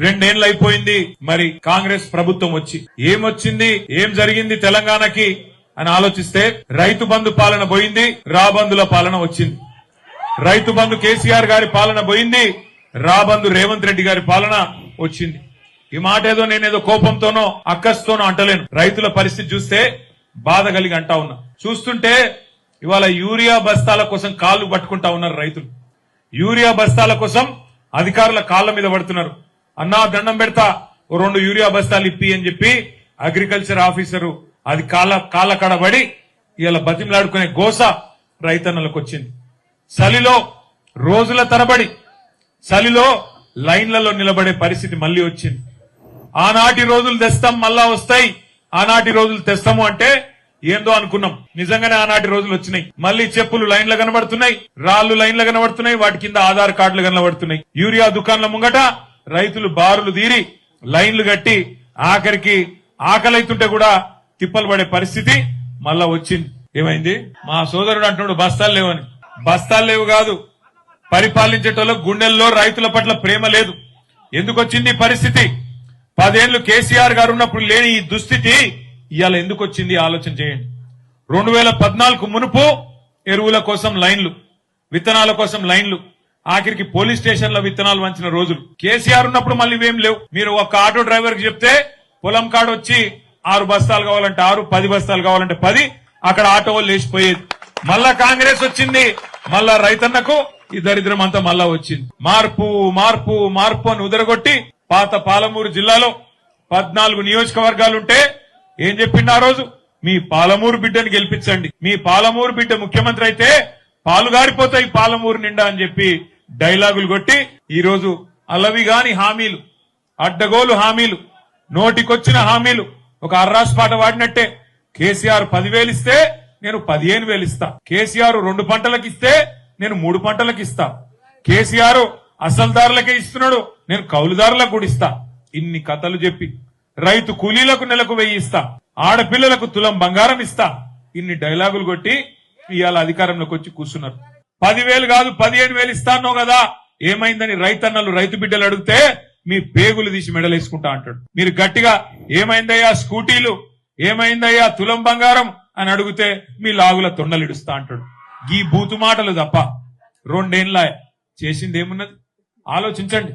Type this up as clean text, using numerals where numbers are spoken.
2 ఏళ్లు అయిపోయింది. మరి కాంగ్రెస్ ప్రభుత్వం వచ్చి ఏమొచ్చింది, ఏం జరిగింది తెలంగాణకి అని ఆలోచిస్తే రైతు బంధు పాలన పోయింది, రాబందుల పాలన వచ్చింది. రైతు బంధు కేసీఆర్ గారి పాలన పోయింది, రాబందు రేవంత్ రెడ్డి గారి పాలన వచ్చింది. ఈ మాట ఏదో నేనేదో కోపంతోనో అక్కస్తోనో అంటలేను. రైతుల పరిస్థితి చూస్తే బాధ కలిగి అంటా ఉన్నా. చూస్తుంటే ఇవాళ యూరియా బస్తాల కోసం కాళ్ళు పట్టుకుంటా ఉన్నారు రైతులు. యూరియా బస్తాల కోసం అధికారుల కాళ్ల మీద పడుతున్నారు. అన్నా దండం పెడతా, 2 యూరియా బస్తాలు ఇప్పి అని చెప్పి అగ్రికల్చర్ ఆఫీసరు అది కాళ్ళ కడబడి ఇలా బతిమలాడుకునే గోస రైతన్నలకు వచ్చింది. చలిలో రోజుల తరబడి చలిలో లైన్లలో నిలబడే పరిస్థితి మళ్లీ వచ్చింది. ఆనాటి రోజులు తెస్తాం మళ్ళా వస్తాయి, ఆనాటి రోజులు తెస్తాము అంటే ఏందో అనుకున్నాం. నిజంగానే ఆనాటి రోజులు వచ్చినాయి. మళ్లీ చెప్పులు లైన్లు కనబడుతున్నాయి, రాళ్లు లైన్లు కనబడుతున్నాయి, వాటి కింద ఆధార్ కార్డులు కనబడుతున్నాయి. యూరియా దుకాణాల ముంగట రైతులు బారులు తీరి లైన్లు కట్టి ఆఖరికి ఆకలైతుంటే కూడా తిప్పలు పడే పరిస్థితి మళ్ళా వచ్చింది. ఏమైంది? మా సోదరుడు అంటున్నాడు బస్తాలు లేవని. బస్తాలు లేవు కాదు, పరిపాలించేటోళ్ళ గుండెల్లో రైతుల పట్ల ప్రేమ లేదు. ఎందుకు వచ్చింది పరిస్థితి? 10 ఏళ్లు కేసీఆర్ గారు ఉన్నప్పుడు లేని ఈ దుస్థితి ఇవాళ ఎందుకు వచ్చింది ఆలోచన చేయండి. 2014 మునుపు ఎరువుల కోసం లైన్లు, విత్తనాల కోసం లైన్లు, ఆఖరికి పోలీస్ స్టేషన్ల విత్తనాలు వంచిన రోజులు. కేసీఆర్ ఉన్నప్పుడు మళ్ళీ ఇవేం లేవు. మీరు ఒక ఆటో డ్రైవర్ కి చెప్తే పొలం కాడ వచ్చి 6 బస్తాలు కావాలంటే 6, 10 బస్తాలు కావాలంటే 10, అక్కడ ఆటో వాళ్ళు లేచిపోయేది. మళ్ళా కాంగ్రెస్ వచ్చింది, మళ్ళా రైతన్నకు ఈ దరిద్రం అంతా మళ్ళా వచ్చింది. మార్పు మార్పు మార్పు అని ఉదరగొట్టి పాత పాలమూరు జిల్లాలో 14 నియోజకవర్గాలుంటే ఏం చెప్పిండు ఆ రోజు? మీ పాలమూరు బిడ్డని గెలిపించండి, మీ పాలమూరు బిడ్డ ముఖ్యమంత్రి అయితే పాలుగారిపోతాయి పాలమూరు నిండా అని చెప్పి డైలాగులు కొట్టి ఈ రోజు అలవిగాని హామీలు, అడ్డగోలు హామీలు, నోటికొచ్చిన హామీలు, ఒక అర్రాస్ పాట వాడినట్టే. కేసీఆర్ 10,000 ఇస్తే నేను 15,000 ఇస్తా, కేసీఆర్ 2 పంటలకు ఇస్తే నేను 3 పంటలకు ఇస్తా, కేసీఆర్ అసలుదారులకే ఇస్తున్నాడు నేను కౌలుదారులకు కూడా ఇస్తా. ఇన్ని కథలు చెప్పి రైతు కూలీలకు నెలకు 1000 ఇస్తా, ఆడపిల్లలకు తులం బంగారం ఇస్తా, ఇన్ని డైలాగులు కొట్టి ఇవాళ అధికారంలోకి వచ్చి కూర్చున్నారు. 10,000 కాదు 15,000 ఇస్తానో కదా, ఏమైందని రైతన్నలు రైతు బిడ్డలు అడిగితే మీ పేగులు తీసి మెడలేసుకుంటా అంటాడు. మీరు గట్టిగా ఏమైందయ్యా స్కూటీలు, ఏమైందయ్యా తులం బంగారం అని అడిగితే మీ లాగుల తొండలిడుస్తా అంటాడు. ఈ బూతు మాటలు తప్ప 2 ఏళ్ల చేసింది ఏమున్నది? ఆలోచించండి.